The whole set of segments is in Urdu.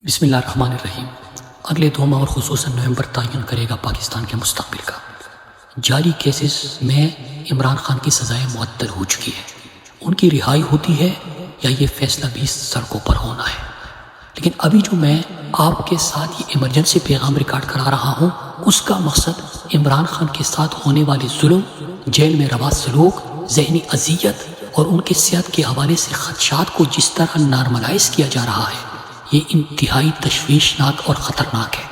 بسم اللہ الرحمن الرحیم۔ اگلے 2 ماہ اور خصوصاً نومبر تعین کرے گا پاکستان کے مستقبل کا۔ جاری کیسز میں عمران خان کی سزائیں معطل ہو چکی ہے۔ ان کی رہائی ہوتی ہے یا یہ فیصلہ بھی سڑکوں پر ہونا ہے۔ لیکن ابھی جو میں آپ کے ساتھ یہ ایمرجنسی پیغام ریکارڈ کرا رہا ہوں، اس کا مقصد عمران خان کے ساتھ ہونے والے ظلم، جیل میں روا سلوک، ذہنی اذیت اور ان کی صحت کے حوالے سے خدشات کو جس طرح نارملائز کیا جا رہا ہے، یہ انتہائی تشویشناک اور خطرناک ہے۔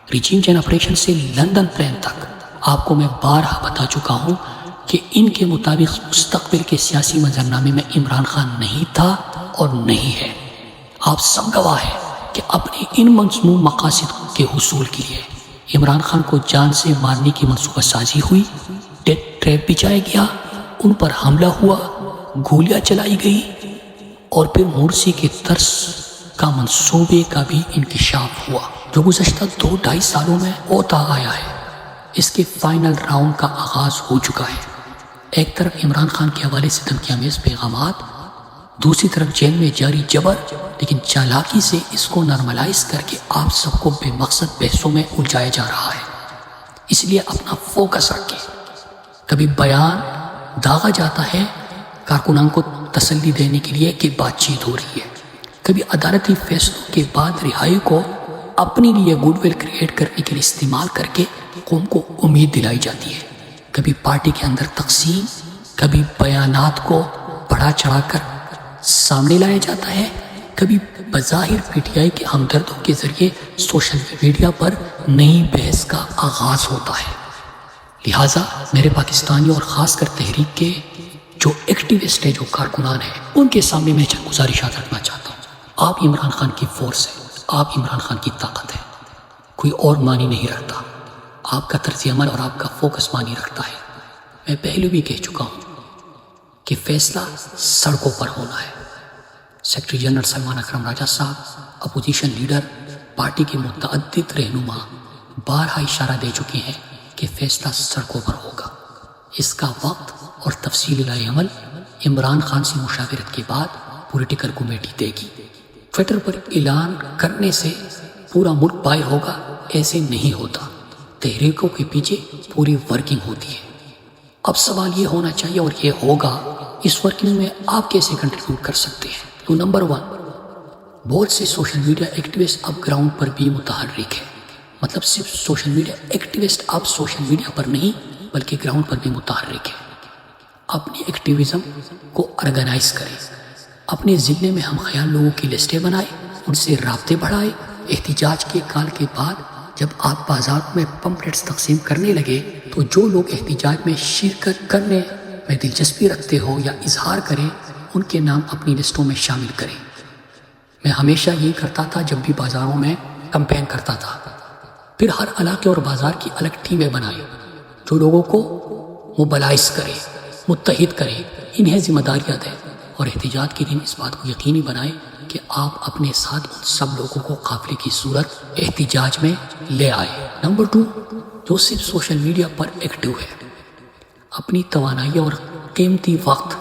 ریجیم چین آپریشن سے لندن پلان تک آپ کو میں بارہا بتا چکا ہوں کہ ان کے مطابق مستقبل کے سیاسی منظرنامے میں عمران خان نہیں تھا اور نہیں ہے۔ آپ سب گواہ ہیں کہ اپنے ان مذموم مقاصد کے حصول کے لیے عمران خان کو جان سے مارنے کی منصوبہ سازی ہوئی، ڈیتھ ٹریپ بچھایا گیا، ان پر حملہ ہوا، گولیاں چلائی گئی اور پھر مرسی کے طرز کا منصوبے کا بھی انکشاف ہوا جو گزشتہ 2-2.5 سالوں میں ہوتا آیا ہے۔ اس کے فائنل راؤنڈ کا آغاز ہو چکا ہے۔ ایک طرف عمران خان کے حوالے سے دھمکیامیز پیغامات، دوسری طرف جیل میں جاری جبر، لیکن چالاکی سے اس کو نارملائز کر کے آپ سب کو بے مقصد بحثوں میں الجھایا جا رہا ہے۔ اس لیے اپنا فوکس رکھیں۔ کبھی بیان داغا جاتا ہے کارکنان کو تسلی دینے کے لیے کہ بات چیت ہو رہی ہے، کبھی عدالتی فیصلوں کے بعد رہائی کو اپنے لیے گڈ ول کریٹ کرنے کے لیے استعمال کر کے قوم کو امید دلائی جاتی ہے، کبھی پارٹی کے اندر تقسیم، کبھی بیانات کو بڑھا چڑھا کر سامنے لایا جاتا ہے، کبھی بظاہر پی ٹی آئی کے ہمدردوں کے ذریعے سوشل میڈیا پر نئی بحث کا آغاز ہوتا ہے۔ لہٰذا میرے پاکستانی اور خاص کر تحریک کے جو ایکٹیوسٹ ہیں، جو کارکنان ہیں، ان کے سامنے میں چند گزارشات رکھنا چاہتا ہوں۔ آپ عمران خان کی فورس ہیں، آپ عمران خان کی طاقت ہے، کوئی اور معنی نہیں رکھتا۔ آپ کا طرز عمل اور آپ کا فوکس معنی رکھتا ہے۔ میں پہلے بھی کہہ چکا ہوں کہ فیصلہ سڑکوں پر ہونا ہے۔ سیکرٹری جنرل سلمان اکرم راجہ صاحب، اپوزیشن لیڈر، پارٹی کے متعدد رہنما بارہا اشارہ دے چکے ہیں کہ فیصلہ سڑکوں پر ہوگا۔ اس کا وقت اور تفصیل لائے عمل عمران خان سے مشاورت کے بعد پولیٹیکل کمیٹی دے گی۔ ٹویٹر پر اعلان کرنے سے پورا ملک باہر ہوگا، ایسے نہیں ہوتا۔ تحریکوں کے پیچھے پوری ورکنگ ہوتی ہے۔ اب سوال یہ ہونا چاہیے اور یہ ہوگا، اس ورکنگ میں آپ کیسے کنٹریبیوٹ کر سکتے ہیں؟ تو نمبر 1، بہت سے سوشل میڈیا ایکٹیوسٹ اب گراؤنڈ پر بھی متحرک ہیں۔ مطلب صرف سوشل میڈیا ایکٹیوسٹ اب سوشل میڈیا پر نہیں بلکہ گراؤنڈ پر بھی متحرک ہیں۔ اپنی ایکٹیویزم کو آرگنائز کریں، اپنے ضلع میں ہم خیال لوگوں کی لسٹیں بنائیں، ان سے رابطے بڑھائیں۔ احتجاج کے کال کے بعد جب آپ بازاروں میں پمپلیٹس تقسیم کرنے لگے تو جو لوگ احتجاج میں شرکت کرنے میں دلچسپی رکھتے ہو یا اظہار کریں، ان کے نام اپنی لسٹوں میں شامل کریں۔ میں ہمیشہ یہی کرتا تھا جب بھی بازاروں میں کمپین کرتا تھا۔ پھر ہر علاقے اور بازار کی الگ ٹیمیں بنائیں جو لوگوں کو موبلائز کریں، متحد کریں، انہیں ذمہ داریاں دیں، اور احتجاج کے دن اس بات کو یقینی بنائیں کہ آپ اپنے ساتھ ان سب لوگوں کو قافلے کی صورت احتجاج میں لے آئے۔ نمبر 2، جو صرف سوشل میڈیا پر ایکٹیو ہے، اپنی توانائی اور قیمتی وقت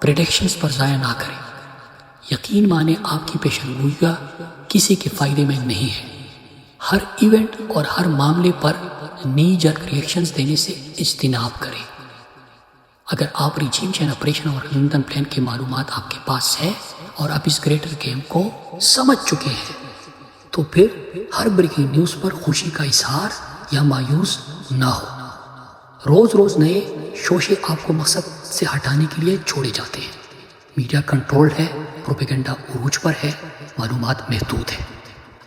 پریڈکشنز پر ضائع نہ کریں۔ یقین مانیں آپ کی پیشن گوئیاں کسی کے فائدے میں نہیں ہے۔ ہر ایونٹ اور ہر معاملے پر نی جرک ریئیکشنز دینے سے اجتناب کریں۔ اگر آپ ریجیم چین آپریشن اور لندن پلان کی معلومات آپ کے پاس ہے اور آپ اس گریٹر گیم کو سمجھ چکے ہیں، تو پھر ہر بریکنگ نیوز پر خوشی کا اظہار یا مایوس نہ ہو۔ روز روز نئے شوشے آپ کو مقصد سے ہٹانے کے لیے چھوڑے جاتے ہیں۔ میڈیا کنٹرولڈ ہے، پروپیگنڈا عروج پر ہے، معلومات محدود ہے۔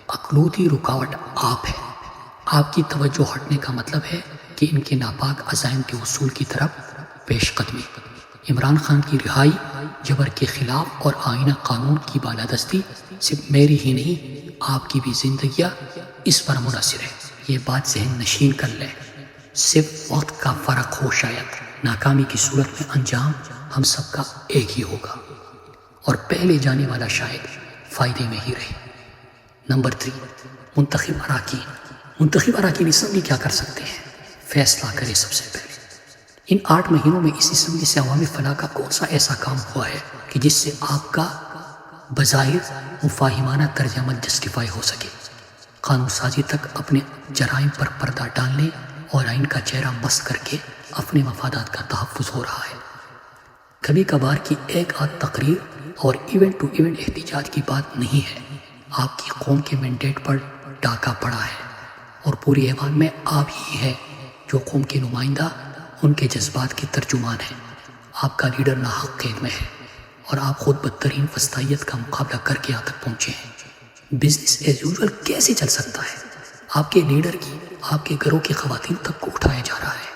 اقلیتی رکاوٹ آپ ہے۔ آپ کی توجہ ہٹنے کا مطلب ہے کہ ان کے ناپاک عزائم کے حصول کی طرف پیش قدمی۔ عمران خان کی رہائی جبر کے خلاف اور آئینہ قانون کی بالادستی صرف میری ہی نہیں، آپ کی بھی زندگیاں اس پر منحصر ہے۔ یہ بات ذہن نشین کر لیں۔ صرف وقت کا فرق ہو شاید، ناکامی کی صورت میں انجام ہم سب کا ایک ہی ہوگا، اور پہلے جانے والا شاید فائدے میں ہی رہے۔ نمبر 3، منتخب اراکین اسمبلی کیا کر سکتے ہیں؟ فیصلہ کریں سب سے پہلے۔ ان 8 مہینوں میں اس اسمبلی سے عوامی فلاح کا کون سا ایسا کام ہوا ہے کہ جس سے آپ کا بظاہر مفاہمانہ طرز عمل جسٹیفائی ہو سکے، قانون سازی تک اپنے جرائم پر پردہ ڈالنے اور آئین کا چہرہ مست کر کے اپنے مفادات کا تحفظ ہو رہا ہے۔ کبھی کبھار کی ایک آدھ تقریر اور ایونٹ ٹو ایونٹ احتجاج کی بات نہیں ہے، آپ کی قوم کے مینڈیٹ پر ڈاکہ پڑا ہے اور پورے ایوان میں آپ ہی ہے جو قوم کے نمائندہ ان کے جذبات کے ترجمان ہیں۔ آپ کا لیڈر ناحق قید میں ہے اور آپ خود بدترین وسطیت کا مقابلہ کر کے یہاں تک پہنچے ہیں۔ بزنس ایز یوزول کیسے چل سکتا ہے؟ آپ کے لیڈر کی آپ کے گھروں کی خواتین تک کو اٹھایا جا رہا ہے،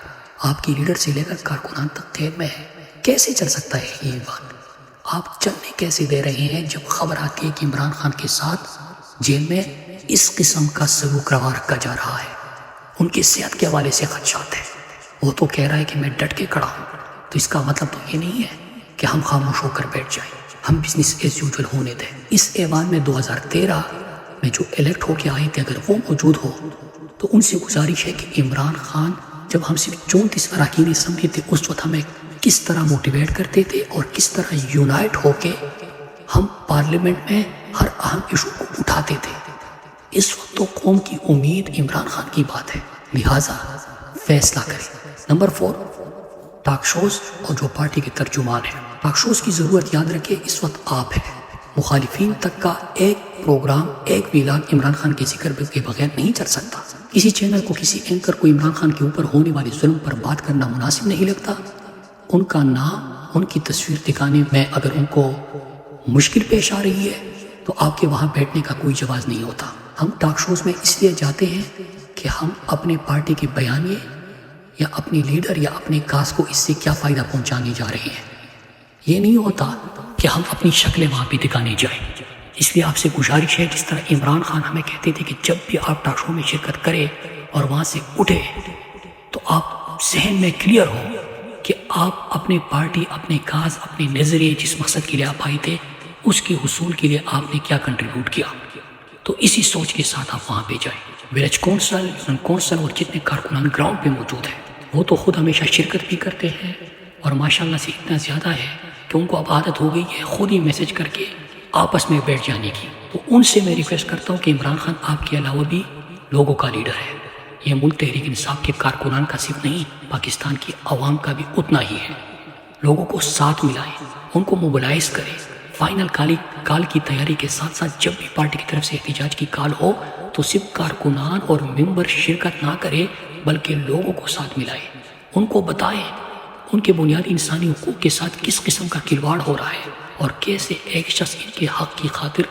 آپ کی لیڈر سے لے کر کارکنان تک قید میں ہے۔ کیسے چل سکتا ہے یہ بات؟ آپ چلنے کیسے دے رہے ہیں جب خبر آتی ہے کہ عمران خان کے ساتھ جیل میں اس قسم کا سلوک روا رکھا جا رہا ہے؟ ان کی صحت کے حوالے سے خدشات ہیں۔ وہ تو کہہ رہا ہے کہ میں ڈٹ کے کھڑا ہوں، تو اس کا مطلب تو یہ نہیں ہے کہ ہم خاموش ہو کر بیٹھ جائیں، ہم بزنس ایز یوزول ہونے دیں۔ اس ایوان میں 2013 میں جو الیکٹ ہو کے آئے تھے اگر وہ موجود ہو تو ان سے گزارش ہے کہ عمران خان جب ہم صرف 34 اراکین اسمبلی تھے اس وقت ہمیں کس طرح موٹیویٹ کرتے تھے اور کس طرح یونائٹ ہو کے ہم پارلیمنٹ میں ہر اہم ایشو کو اٹھاتے تھے۔ اس وقت تو قوم کی امید عمران خان کی بات ہے، لہٰذا فیصلہ کریں۔ نمبر 4، ٹاک شوز اور جو پارٹی کے ترجمان ہیں۔ ٹاک شوز کی ضرورت یاد رکھے اس وقت آپ ہیں۔ مخالفین تک کا ایک پروگرام، ایک ویلاگ عمران خان کے ذکر کے بغیر نہیں چل سکتا۔ کسی چینل کو، کسی اینکر کو عمران خان کے اوپر ہونے والے ظلم پر بات کرنا مناسب نہیں لگتا۔ ان کا نام، ان کی تصویر دکھانے میں اگر ان کو مشکل پیش آ رہی ہے تو آپ کے وہاں بیٹھنے کا کوئی جواز نہیں ہوتا۔ ہم ٹاک شوز میں اس لیے جاتے ہیں کہ ہم اپنے پارٹی کے بیانیے یا اپنی لیڈر یا اپنے کاز کو اس سے کیا فائدہ پہنچانے جا رہے ہیں، یہ نہیں ہوتا کہ ہم اپنی شکلیں وہاں پہ دکھانے جائیں۔ اس لیے آپ سے گزارش ہے، جس طرح عمران خان ہمیں کہتے تھے کہ جب بھی آپ ٹاک شو میں شرکت کریں اور وہاں سے اٹھے تو آپ ذہن میں کلیئر ہو کہ آپ اپنے پارٹی، اپنے کاز، اپنے نظریے، جس مقصد کے لیے آپ آئے تھے اس کے حصول کے لیے آپ نے کیا کنٹریبیوٹ کیا، تو اسی سوچ کے ساتھ آپ وہاں پہ جائیں۔ ولیج کونسل، یونین کونسل اور جتنے کارکنان گراؤنڈ پہ موجود ہیں وہ تو خود ہمیشہ شرکت بھی کرتے ہیں اور ماشاءاللہ سے اتنا زیادہ ہے کہ ان کو اب عادت ہو گئی ہے خود ہی میسج کر کے آپس میں بیٹھ جانے کی۔ تو ان سے میں ریکویسٹ کرتا ہوں کہ عمران خان آپ کے علاوہ بھی لوگوں کا لیڈر ہے، یہ ملک تحریک انصاف کے کارکنان کا صرف نہیں، پاکستان کی عوام کا بھی اتنا ہی ہے۔ لوگوں کو ساتھ ملائیں، ان کو موبلائز کریں۔ فائنل کال کی تیاری کے ساتھ ساتھ جب بھی پارٹی کی طرف سے احتجاج کی کال ہو تو صرف کارکنان اور ممبر شرکت نہ کریں بلکہ لوگوں کو ساتھ ملائیں، ان کو بتائیں ان کے بنیادی انسانی حقوق کے ساتھ کس قسم کا کھلواڑ ہو رہا ہے اور کیسے ایک شخص ان کے حق کی خاطر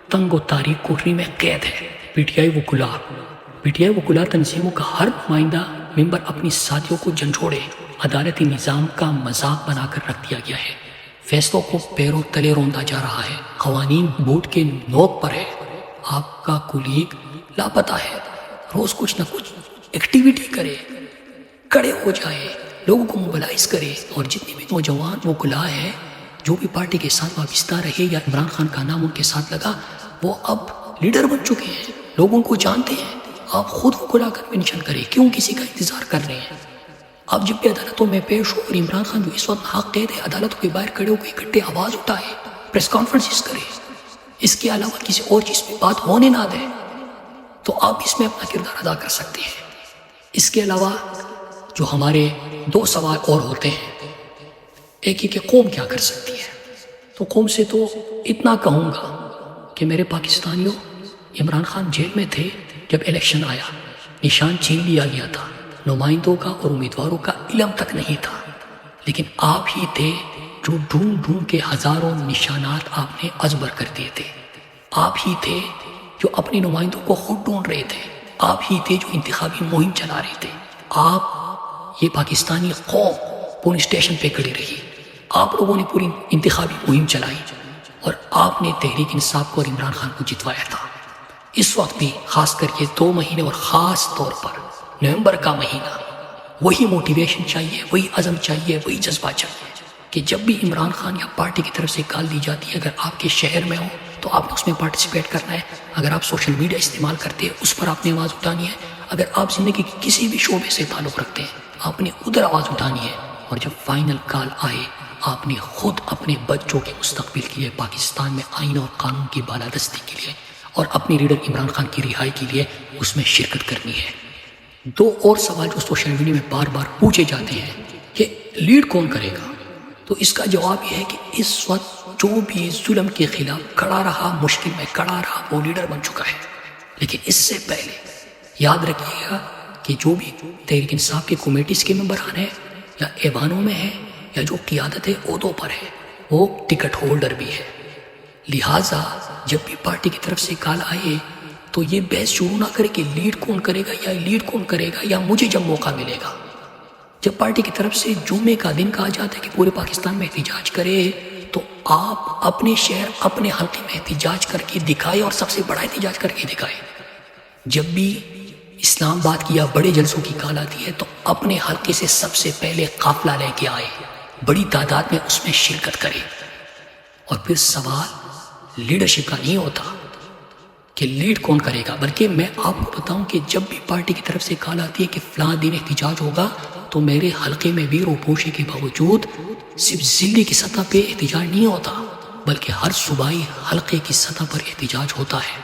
تنگ و تاریک کوٹری میں قید ہے۔ پی ٹی آئی وکلا تنظیموں کا ہر نمائندہ ممبر اپنی ساتھیوں کو جھنجھوڑے عدالتی نظام کا مذاق بنا کر رکھ دیا گیا ہے، فیصلوں کو پیروں تلے روندا جا رہا ہے، قوانین بوٹ کے نوک پر ہے، آپ کا کولیگ لاپتہ ہے، روز کچھ نہ کچھ ایکٹیویٹی کرے، کڑے ہو جائے، لوگوں کو موبلائز کرے، اور جتنے بھی نوجوان وکلا ہے جو بھی پارٹی کے ساتھ وابستہ رہے یا عمران خان کا نام ان کے ساتھ لگا وہ اب لیڈر بن چکے ہیں، لوگوں کو جانتے ہیں۔ آپ خود وکلا کا مینشن کریں، کیوں کسی کا انتظار کر رہے ہیں؟ آپ جب بھی عدالتوں میں پیش ہو اور عمران خان جو اس وقت حق قید ہے عدالتوں کے باہر کھڑے ہو کے اکٹھے آواز اٹھائے، پریس کانفرنسز کرے، اس کے علاوہ کسی اور چیز پہ بات ہونے نہ دیں، تو آپ اس میں اپنا کردار ادا کر سکتے ہیں۔ اس کے علاوہ جو ہمارے 2 سوال اور ہوتے ہیں، ایک ہی کہ قوم کیا کر سکتی ہے، تو قوم سے تو اتنا کہوں گا کہ میرے پاکستانیوں، عمران خان جیل میں تھے جب الیکشن آیا، نشان چھین لیا گیا تھا، نمائندوں کا اور امیدواروں کا علم تک نہیں تھا، لیکن آپ ہی تھے جو ڈھونڈ ڈھونڈ کے ہزاروں نشانات آپ نے ازبر کر دیے تھے، آپ ہی تھے جو اپنے نمائندوں کو خود ڈھونڈ رہے تھے، آپ ہی تھے جو انتخابی مہم چلا رہے تھے، آپ یہ پاکستانی قوم پولیس اسٹیشن پہ کھڑی رہی، آپ لوگوں نے پوری انتخابی مہم چلائی اور آپ نے تحریک انصاف کو اور عمران خان کو جتوایا تھا۔ اس وقت بھی خاص کر یہ 2 مہینے اور خاص طور پر نومبر کا مہینہ، وہی موٹیویشن چاہیے، وہی عزم چاہیے، وہی جذبہ چاہیے کہ جب بھی عمران خان یا پارٹی کی طرف سے کال دی جاتی ہے، اگر آپ کے شہر میں ہو تو آپ نے اس میں پارٹیسپیٹ کرنا ہے، اگر آپ سوشل میڈیا استعمال کرتے ہیں اس پر آپ نے آواز اٹھانی ہے، اگر آپ زندگی کی کسی بھی شعبے سے تعلق رکھتے ہیں آپ نے ادھر آواز اٹھانی ہے، اور جب فائنل کال آئے آپ نے خود اپنے بچوں کے مستقبل کے لیے پاکستان میں آئین اور قانون کی بالادستی کے لیے اور اپنے لیڈر عمران خان کی رہائی کے لیے اس میں شرکت کرنی ہے۔ دو اور سوال جو سوشل میڈیا میں بار بار پوچھے جاتے ہیں کہ لیڈ کون کرے گا، تو اس کا جواب یہ ہے کہ اس وقت جو بھی ظلم کے خلاف کھڑا رہا، مشکل میں کھڑا رہا، وہ لیڈر بن چکا ہے۔ لیکن اس سے پہلے یاد رکھیے گا کہ جو بھی تحریک انصاف کے کمیٹیز کے ممبران ہیں یا ایوانوں میں ہیں یا جو قیادت عہدوں پر ہے، وہ ٹکٹ ہولڈر بھی ہے۔ لہٰذا جب بھی پارٹی کی طرف سے کال آئے تو یہ بحث شروع نہ کرے کہ لیڈ کون کرے گا یا لیڈ کون کرے گا یا مجھے جب موقع ملے گا۔ جب پارٹی کی طرف سے جمعے کا دن کہا جاتا ہے کہ پورے پاکستان میں احتجاج کرے تو آپ اپنے شہر اپنے حلقے میں احتجاج کر کے دکھائے اور سب سے بڑا احتجاج کر کے دکھائے۔ جب بھی اسلام آباد کی یا بڑے جلسوں کی کال آتی ہے تو اپنے حلقے سے سب سے پہلے قافلہ لے کے آئے، بڑی تعداد میں اس میں شرکت کرے۔ اور پھر سوال لیڈرشپ کا نہیں ہوتا کہ لیڈ کون کرے گا، بلکہ میں آپ کو بتاؤں کہ جب بھی پارٹی کی طرف سے کال آتی ہے کہ فلاں دن احتجاج ہوگا تو میرے حلقے میں بھی روپوشی کے باوجود صرف ضلعی کی سطح پہ احتجاج نہیں ہوتا بلکہ ہر صوبائی حلقے کی سطح پر احتجاج ہوتا ہے۔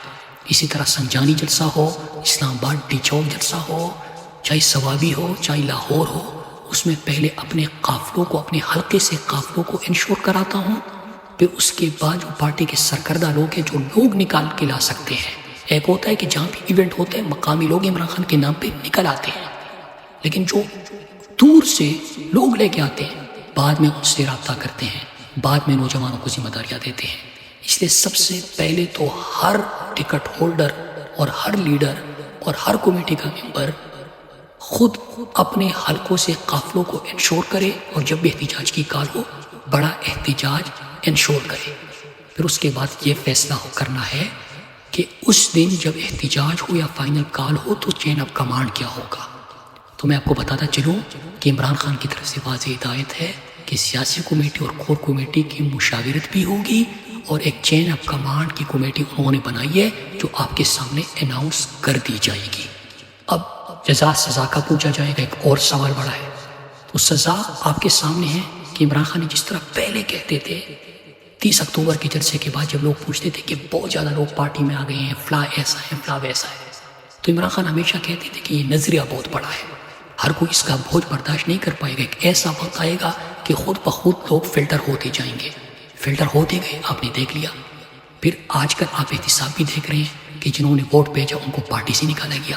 اسی طرح سنجانی جلسہ ہو، اسلام آباد ڈی چوک جلسہ ہو، چاہے سوابی ہو، چاہے لاہور ہو، اس میں پہلے اپنے قافلوں کو، اپنے حلقے سے قافلوں کو انشور کراتا ہوں، پھر اس کے بعد جو پارٹی کے سرکردہ لوگ ہیں جو لوگ نکال کے لا سکتے ہیں۔ ایک ہوتا ہے کہ جہاں بھی ایونٹ ہوتے ہیں مقامی لوگ عمران خان کے نام پہ نکل آتے ہیں، لیکن جو دور سے لوگ لے کے آتے ہیں بعد میں ان سے رابطہ کرتے ہیں، بعد میں نوجوانوں کو ذمہ داریاں دیتے ہیں۔ اس لیے سب سے پہلے تو ہر ٹکٹ ہولڈر اور ہر لیڈر اور ہر کمیٹی کا ممبر خود اپنے حلقوں سے قافلوں کو انشور کرے اور جب بھی احتجاج کی کال ہو بڑا احتجاج انشور کرے۔ پھر اس کے بعد یہ فیصلہ کرنا ہے کہ اس دن جب احتجاج ہو یا فائنل کال ہو تو چین آف کمانڈ کیا ہوگا۔ تو میں آپ کو بتاتا چلوں کہ عمران خان کی طرف سے واضح ہدایت ہے کہ سیاسی کمیٹی اور کور کمیٹی کی مشاورت بھی ہوگی اور ایک چین آف کمانڈ کی کمیٹی انہوں نے بنائی ہے جو آپ کے سامنے اناؤنس کر دی جائے گی۔ اب جزا سزا کا پوچھا جائے گا، ایک اور سوال بڑا ہے، تو سزا آپ کے سامنے ہے کہ عمران خان نے جس طرح پہلے کہتے تھے 30 اکتوبر کے جلسے کے بعد جب لوگ پوچھتے تھے کہ بہت زیادہ لوگ پارٹی میں آ گئے ہیں، فلاں ایسا ہے فلاں ویسا ہے، تو عمران خان ہمیشہ کہتے تھے کہ یہ نظریہ بہت بڑا ہے، ہر کوئی اس کا بوجھ برداشت نہیں کر پائے گا، ایک ایسا وقت آئے گا کہ خود بخود لوگ فلٹر ہوتے جائیں گے۔ فلٹر ہوتے گئے، آپ نے دیکھ لیا۔ پھر آج کل آپ احتساب بھی دیکھ رہے ہیں کہ جنہوں نے ووٹ بھیجا ان کو پارٹی سے نکالا گیا۔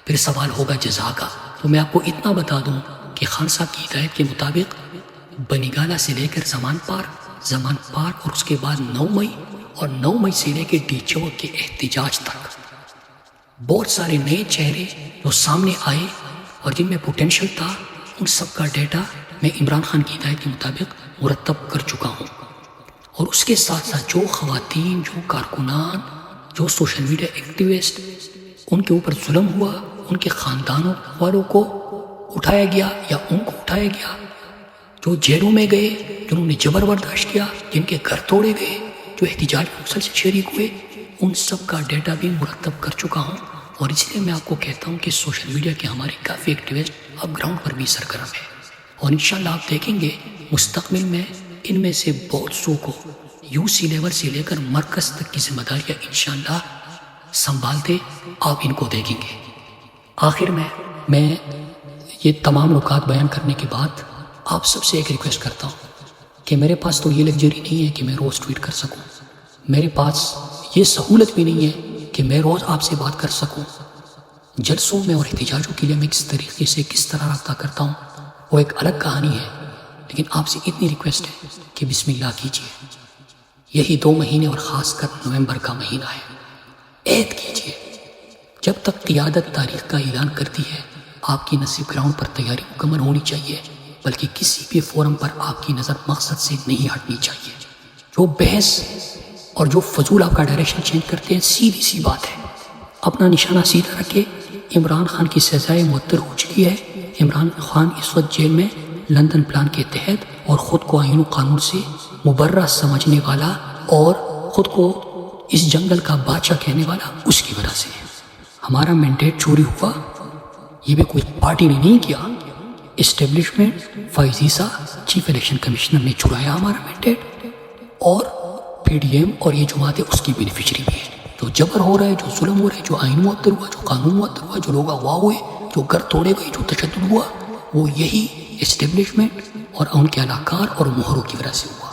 پھر سوال ہوگا جزا کا، تو میں آپ کو اتنا بتا دوں کہ خان صاحب کی ہدایت کے مطابق بنیگالہ سے لے کر زمان پار اور اس کے بعد 9 مئی اور 9 مئی سے لے کے ڈی چوک کے احتجاج تک بہت سارے نئے چہرے جو سامنے آئے اور جن میں پوٹینشل تھا، ان سب کا ڈیٹا میں عمران خان کی ہدایت کے مطابق مرتب کر چکا ہوں۔ اور اس کے ساتھ ساتھ جو خواتین، جو کارکنان، جو سوشل میڈیا ایکٹیوسٹ، ان کے اوپر ظلم ہوا، ان کے خاندانوں والوں کو اٹھایا گیا یا ان کو اٹھایا گیا، جو جیلوں میں گئے، جنہوں نے جبر برداشت کیا، جن کے گھر توڑے گئے، جو احتجاج میں مسلسل شریک ہوئے، ان سب کا ڈیٹا بھی مرتب کر چکا ہوں۔ اور اس لیے میں آپ کو کہتا ہوں کہ سوشل میڈیا کے ہمارے کافی ایکٹیوسٹ اب گراؤنڈ پر بھی سرگرم ہے، اور انشاءاللہ آپ دیکھیں گے مستقبل میں ان میں سے بہت سو کو یو سی لیول سے لے کر مرکز تک کی ذمہ داریاں انشاءاللہ سنبھالتے آپ ان کو دیکھیں گے۔ آخر میں یہ تمام نکات بیان کرنے کے بعد آپ سب سے ایک ریکویسٹ کرتا ہوں کہ میرے پاس تو یہ لگژری نہیں ہے کہ میں روز ٹویٹ کر سکوں، میرے پاس یہ سہولت بھی نہیں ہے کہ میں روز آپ سے بات کر سکوں۔ جلسوں میں اور احتجاجوں کے لیے میں کس طریقے سے کس طرح رابطہ کرتا ہوں وہ ایک الگ کہانی ہے، لیکن آپ سے اتنی ریکویسٹ ہے کہ بسم اللہ کیجیے۔ یہی 2 مہینے اور خاص کر نومبر کا مہینہ ہے، عہد کیجیے۔ جب تک قیادت تاریخ کا اعلان کرتی ہے آپ کی نصیب گراؤنڈ پر تیاری مکمل ہونی چاہیے، بلکہ کسی بھی فورم پر آپ کی نظر مقصد سے نہیں ہٹنی چاہیے۔ جو بحث اور جو فضول آپ کا ڈائریکشن چینج کرتے ہیں، سیدھی سی بات ہے، اپنا نشانہ سیدھا رکھے۔ عمران خان کی سزائے معطل ہو چکی ہے۔ عمران خان اس وقت جیل میں لندن پلان کے تحت اور خود کو آئین و قانون سے مبرہ سمجھنے والا اور خود کو اس جنگل کا بادشاہ کہنے والا اس کی وجہ سے ہے۔ ہمارا مینڈیٹ چوری ہوا، یہ بھی کوئی پارٹی نے نہیں کیا، اسٹیبلشمنٹ فائز عیسیٰ چیف الیکشن کمشنر نے چرایا ہمارا مینڈیٹ، اور پی ڈی ایم اور یہ جماعتیں اس کی بینیفیشری بھی ہیں۔ جو جبر ہو رہا ہے، جو ظلم ہو رہا ہے، جو آئین معطل ہوا، جو قانون معطل ہوا، جو لوگ اغوا ہوئے، جو گھر توڑے گئے، جو تشدد ہوا، وہ یہی اسٹیبلشمنٹ اور ان کے علاقار اور مہروں کی وجہ سے ہوا۔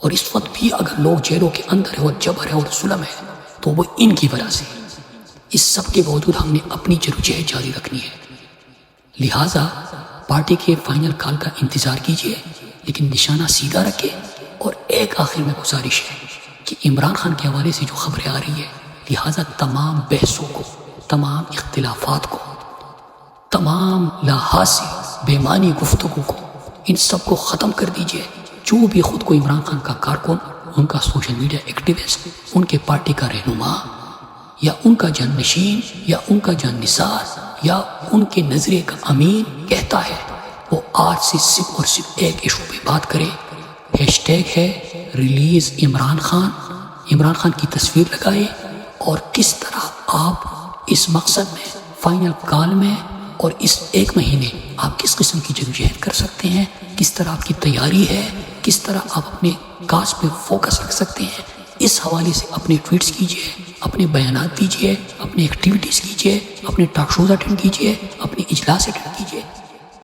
اور اس وقت بھی اگر لوگ جیلوں کے اندر ہے اور جبر ہے اور ظلم ہے تو وہ ان کی وجہ سے۔ اس سب کے باوجود ہم نے اپنی جدوجہد جاری رکھنی ہے، لہٰذا پارٹی کے فائنل کال کا انتظار کیجیے، لیکن نشانہ سیدھا رکھے۔ اور ایک آخر میں گزارش ہے کہ عمران خان کے حوالے سے جو خبریں آ رہی ہے، لہٰذا تمام بحثوں کو، تمام اختلافات کو، تمام لا حاصل بے معنی گفتگو کو، ان سب کو ختم کر دیجیے۔ جو بھی خود کو عمران خان کا کارکن، ان کا سوشل میڈیا ایکٹیوسٹ، ان کے پارٹی کا رہنما یا ان کا جانشین یا ان کا جاننثار یا ان کے نظریے کا امین کہتا ہے، وہ آج سے صرف اور صرف ایک ایشو پہ بات کرے۔ ہیش ٹیگ ہے ریلیز عمران خان، عمران خان کی تصویر لگائے، اور کس طرح آپ اس مقصد میں فائنل کال میں اور اس ایک مہینے آپ کس قسم کی جدوجہد کر سکتے ہیں، کس طرح آپ کی تیاری ہے، کس طرح آپ اپنے کاز پہ فوکس رکھ سکتے ہیں، اس حوالے سے اپنے ٹویٹس کیجیے، اپنے بیانات دیجیے، اپنے ایکٹیویٹیز کیجیے، اپنے ٹاک شوز اٹینڈ کیجیے، اپنے اجلاس اٹینڈ کیجیے۔